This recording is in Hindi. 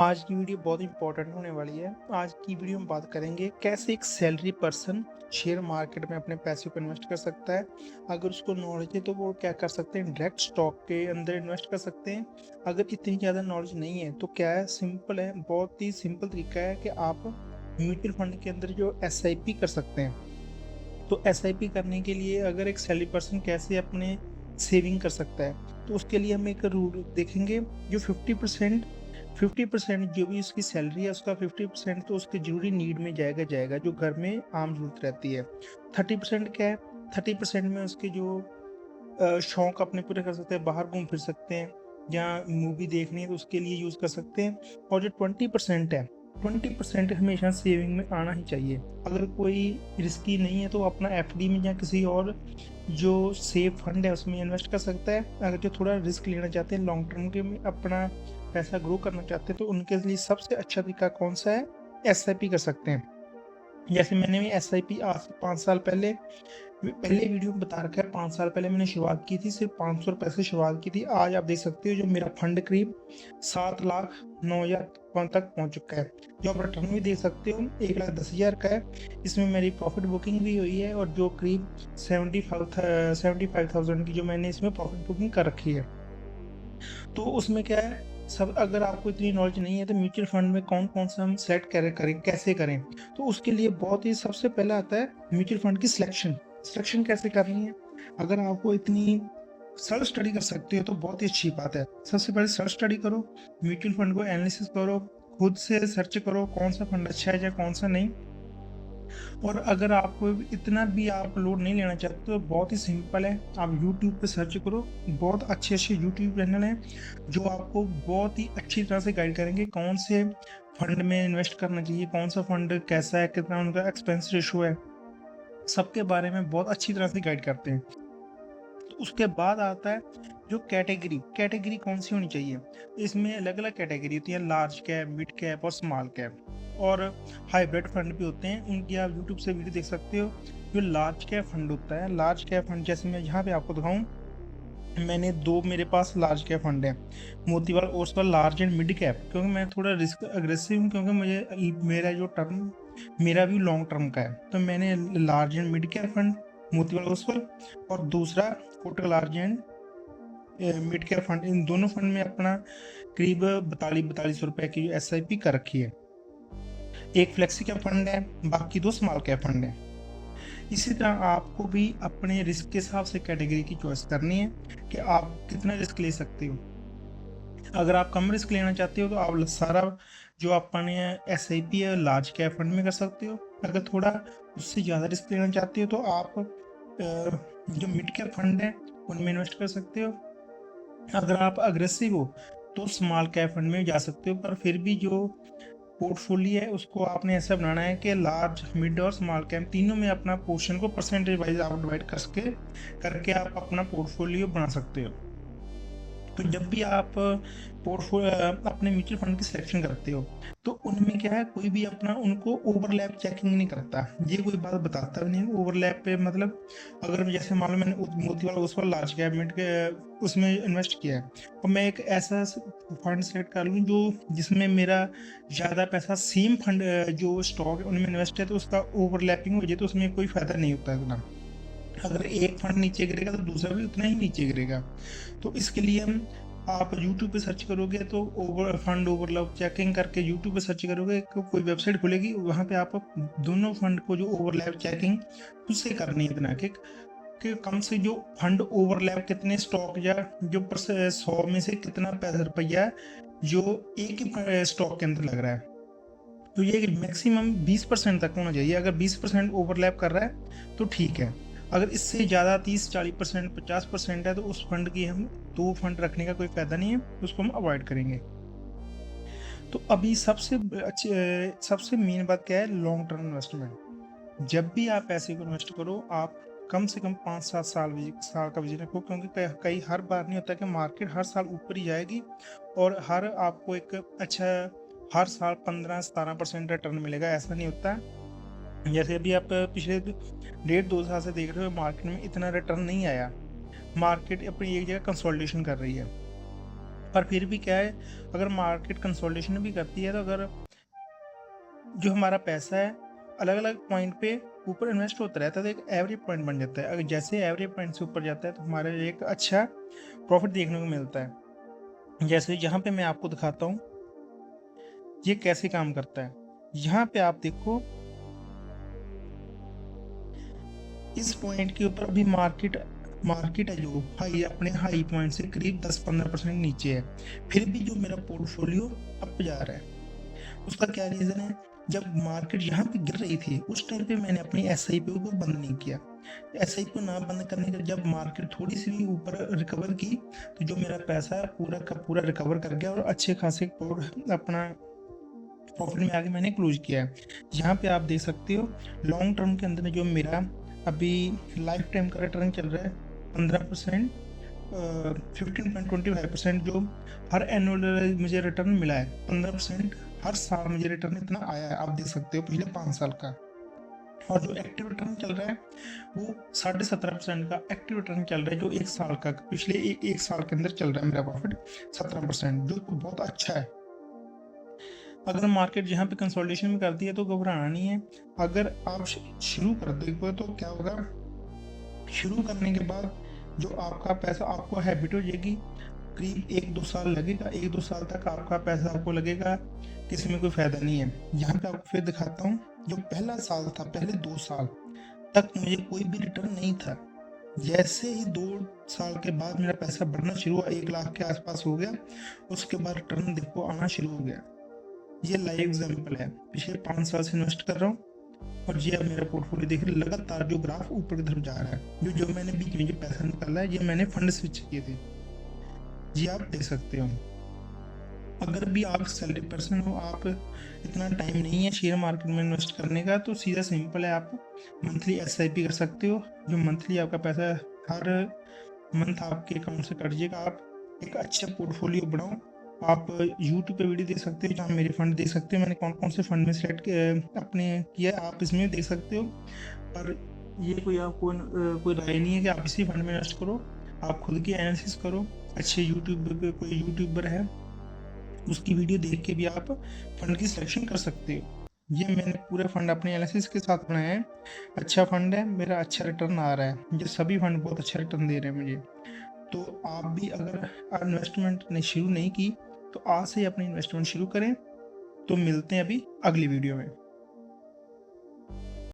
आज की वीडियो बहुत इंपॉर्टेंट होने वाली है। आज की वीडियो में बात करेंगे कैसे एक सैलरी पर्सन शेयर मार्केट में अपने पैसे को इन्वेस्ट कर सकता है। अगर उसको नॉलेज है तो वो क्या कर सकते हैं, डायरेक्ट स्टॉक के अंदर इन्वेस्ट कर सकते हैं। अगर इतनी ज़्यादा नॉलेज नहीं है तो क्या है, सिंपल है, बहुत ही सिंपल तरीका है कि आप म्यूचुअल फंड के अंदर जो एसआईपी कर सकते हैं। तो एसआईपी करने के लिए अगर एक सैलरी पर्सन कैसे अपने सेविंग कर सकता है, तो उसके लिए हम एक रूल देखेंगे। जो 50% जो भी उसकी सैलरी है, उसका 50% तो उसके जरूरी नीड में जाएगा जो घर में आम जरूरत रहती है। 30% क्या है, 30% में उसके जो शौक अपने पूरे कर सकते हैं, बाहर घूम फिर सकते हैं, जहाँ मूवी देखनी है तो उसके लिए यूज़ कर सकते हैं। और जो 20% है, 20% हमेशा सेविंग में आना ही चाहिए। अगर कोई रिस्की नहीं है तो अपना एफडी में या किसी और जो सेफ फंड है उसमें इन्वेस्ट कर सकता है। अगर जो थोड़ा रिस्क लेना चाहते हैं, लॉन्ग टर्म के में अपना पैसा ग्रो करना चाहते हैं, तो उनके लिए सबसे अच्छा तरीका कौन सा है, एसआईपी कर सकते हैं। जैसे मैंने भी एसआईपी आज से 5 साल पहले पहले वीडियो में बता रखा है, 5 साल पहले मैंने शुरुआत की थी, सिर्फ 500 रुपये से शुरुआत की थी। आज आप देख सकते हो जो मेरा फंड करीब 7,09,000 तक पहुंच चुका है। जो आप रिटर्न भी देख सकते हो 1,10,000 का है। इसमें मेरी प्रॉफिट बुकिंग भी हुई है, और जो करीब 75,000 की जो मैंने इसमें प्रॉफिट बुकिंग कर रखी है। तो उसमें क्या है, सब अगर आपको इतनी नॉलेज नहीं है तो म्यूचुअल फंड में कौन कौन सा हम सेलेक्ट करें कैसे करें, तो उसके लिए बहुत ही सबसे पहले आता है म्यूचुअल फंड की सिलेक्शन। सिलेक्शन कैसे करनी है, अगर आपको इतनी सेल्फ स्टडी कर सकते हो तो बहुत ही अच्छी बात है। सबसे पहले सेल्फ स्टडी करो, म्यूचुअल फंड को एनालिसिस करो, खुद से सर्च करो कौन सा फंड अच्छा है या कौन सा नहीं। और अगर आपको इतना भी आप लोड नहीं लेना चाहते तो बहुत ही सिंपल है, आप यूट्यूब पे सर्च करो। बहुत अच्छे अच्छे यूट्यूब चैनल हैं जो आपको बहुत ही अच्छी तरह से गाइड करेंगे कौन से फंड में इन्वेस्ट करना चाहिए, कौन सा फंड कैसा है, कितना उनका एक्सपेंस रेशो है, सबके बारे में बहुत अच्छी तरह से गाइड करते हैं। तो उसके बाद आता है जो कैटेगरी, कैटेगरी कौन सी होनी चाहिए। इसमें अलग अलग कैटेगरी होती है, लार्ज कैप, मिड कैप और स्मॉल कैप, और हाइब्रिड फंड भी होते हैं। उनकी आप यूट्यूब से वीडियो देख सकते हो। जो लार्ज कैप फंड होता है, लार्ज कैप फंड जैसे मैं यहाँ पे आपको दिखाऊं, मैंने दो, मेरे पास लार्ज कैप फंड है, Motilal Oswal large and mid cap, क्योंकि मैं थोड़ा रिस्क अग्रेसिव हूँ, क्योंकि मुझे मेरा जो टर्म, मेरा भी लॉन्ग टर्म का है। तो मैंने large and mid cap fund Motilal Oswal, और दूसरा Kotak large and mid cap fund, इन दोनों फंड में अपना करीब 4200 रुपए की एस आई पी कर रखी है। एक फ्लेक्सी कैप फंड है, बाकी दो स्मॉल कैप फंड है। इसी तरह आपको भी अपने रिस्क के हिसाब से कैटेगरी की चॉइस करनी है कि आप कितना रिस्क ले सकते हो। अगर आप कम रिस्क लेना चाहते हो तो आप सारा जो अपने एस आई पी है लार्ज कैप फंड में कर सकते हो। अगर थोड़ा उससे ज़्यादा रिस्क लेना चाहते हो तो आप जो मिड कैप फंड है उनमें इन्वेस्ट कर सकते हो। अगर आप अग्रेसिव हो तो स्मॉल कैप फंड में जा सकते हो, पर फिर भी जो पोर्टफोलियो है उसको आपने ऐसा बनाना है कि लार्ज, मिड और स्मॉल कैप तीनों में अपना पोर्शन को परसेंटेज वाइज आप डिवाइड करके आप अपना पोर्टफोलियो बना सकते हो। तो जब भी आप अपने म्यूचुअल फंड की सिलेक्शन करते हो तो उनमें क्या है, कोई भी अपना उनको ओवरलैप चेकिंग नहीं करता। ये कोई बात बताता भी नहीं ओवरलैप पे, मतलब अगर जैसे मान लो मैंने Motilal Oswal large cap mid के उसमें इन्वेस्ट किया है, और मैं एक ऐसा फंड सेलेक्ट कर लूँ जो जिसमें मेरा ज़्यादा पैसा सेम फंड जो स्टॉक है उनमें इन्वेस्ट है, तो उसका ओवरलैपिंग हो जाए तो उसमें कोई फ़ायदा नहीं होता इतना। अगर एक फंड नीचे गिरेगा तो दूसरा भी उतना ही नीचे गिरेगा। तो इसके लिए हम, आप YouTube पे सर्च करोगे तो फंड ओवरलैप चेकिंग करके यूट्यूब पे सर्च करोगे, कोई वेबसाइट खुलेगी, वहाँ पे आप दोनों फंड को जो ओवरलैप चेकिंग उससे करनी है इतना कि कम से जो फंड ओवरलैप कितने स्टॉक या जो 100 में से कितना पैसा रुपया जो एक ही स्टॉक के अंदर लग रहा है। तो ये मैक्सिमम 20% तक होना चाहिए। अगर 20% ओवरलैप कर रहा है तो ठीक है। अगर इससे ज़्यादा 30-40%, 50% है तो उस फंड की हम दो फंड रखने का कोई फ़ायदा नहीं है, उसको हम अवॉइड करेंगे। तो अभी सबसे मेन बात क्या है, लॉन्ग टर्म इन्वेस्टमेंट। जब भी आप पैसे को इन्वेस्ट करो, आप कम से कम 5-7 साल का विजन रखो, क्योंकि कई हर बार नहीं होता कि मार्केट हर साल ऊपर ही जाएगी और हर आपको एक अच्छा हर साल 15-17% रिटर्न मिलेगा, ऐसा नहीं होता। जैसे अभी आप पिछले 1.5-2 साल से देख रहे हो मार्केट में इतना रिटर्न नहीं आया। मार्केट अपनी एक जगह कंसोलिडेशन कर रही है। पर फिर भी क्या है, अगर मार्केट कंसोलिडेशन भी करती है तो अगर जो हमारा पैसा है अलग अलग पॉइंट पे ऊपर इन्वेस्ट होता रहता है तो एक एवरेज पॉइंट बन जाता है। अगर जैसे एवरेज पॉइंट से ऊपर जाता है तो हमारे एक अच्छा प्रॉफिट देखने को मिलता है। जैसे यहाँ पे मैं आपको दिखाता हूँ ये कैसे काम करता है। यहाँ पे आप देखो इस पॉइंट के ऊपर अभी मार्केट है जो हाई अपने हाई पॉइंट से करीब 10-15% नीचे है, फिर भी जो मेरा पोर्टफोलियो अप जा रहा है। उसका क्या रीज़न है, जब मार्केट यहाँ पे गिर रही थी उस टाइम पे मैंने अपनी SIP को बंद नहीं किया। SIP को ना बंद करने का जब मार्केट थोड़ी सी भी ऊपर रिकवर की तो जो मेरा पैसा पूरा का पूरा रिकवर कर गया और अच्छे खासे अपना प्रॉफिट में आगे मैंने क्लोज किया है। यहाँ पे आप देख सकते हो लॉन्ग टर्म के अंदर जो मेरा अभी लाइफ टाइम का रिटर्न चल रहा है 15%, 15.25% जो हर एनुअल मुझे रिटर्न मिला है। 15% हर साल मुझे रिटर्न इतना आया है, आप देख सकते हो पिछले 5 साल का। और जो एक्टिव रिटर्न चल रहा है वो 17.5% का एक्टिव रिटर्न चल रहा है, जो एक साल का पिछले एक साल के अंदर चल रहा है मेरा प्रॉफिट 17%, जो बहुत अच्छा है। अगर मार्केट यहाँ पे कंसोलिडेशन में करती है तो घबराना नहीं है। अगर आप शुरू कर दोगे तो क्या होगा, शुरू करने के बाद जो आपका पैसा आपको हैबिट हो जाएगी, करीब 1-2 साल लगेगा, 1-2 साल तक आपका पैसा आपको लगेगा किसी में कोई फायदा नहीं है। यहाँ पे आपको फिर दिखाता हूँ, जो पहला साल था, पहले 2 साल तक मुझे कोई भी रिटर्न नहीं था। जैसे ही 2 साल के बाद मेरा पैसा बढ़ना शुरू हुआ, 1 लाख के आसपास हो गया, उसके बाद रिटर्न देखो आना शुरू हो गया। ये लाइव एग्जाम्पल है, पिछले 5 साल से इन्वेस्ट कर रहा हूँ और ये अब मेरा पोर्टफोलियो देख रहे लगातार जो ग्राफ ऊपर की तरफ जा रहा है। जो मैंने बीच में जो पैसा निकाला है ये मैंने फंड स्विच किए थे, ये आप देख सकते हो। अगर भी आप सैलरी पर्सन हो, आप इतना टाइम नहीं है शेयर मार्केट में इन्वेस्ट करने का, तो सीधा सिंपल है, आप मंथली SIP कर सकते हो। जो मंथली आपका पैसा हर मंथ आपके अकाउंट से कट जाएगा। आप एक अच्छा पोर्टफोलियो बनाओ। आप यूट्यूब पे वीडियो देख सकते हो जहाँ मेरे फंड देख सकते हो, मैंने कौन कौन से फंड में सेलेक्ट अपने किया, आप इसमें देख सकते हो। पर ये कोई आपको कोई राय नहीं है कि आप इसी फंड में इन्वेस्ट करो। आप खुद की एनालिसिस करो। अच्छे यूट्यूब पे कोई यूट्यूबर है उसकी वीडियो देख के भी आप फंड की सिलेक्शन कर सकते हो। ये मैंने पूरे फंड अपने एनालिसिस के साथ बनाया है। अच्छा फंड है, मेरा अच्छा रिटर्न आ रहा है। ये सभी फंड बहुत अच्छा रिटर्न दे रहे हैं मुझे। तो आप भी अगर इन्वेस्टमेंट ने शुरू नहीं की तो आज से अपनी इन्वेस्टमेंट शुरू करें। तो मिलते हैं अभी अगली वीडियो में।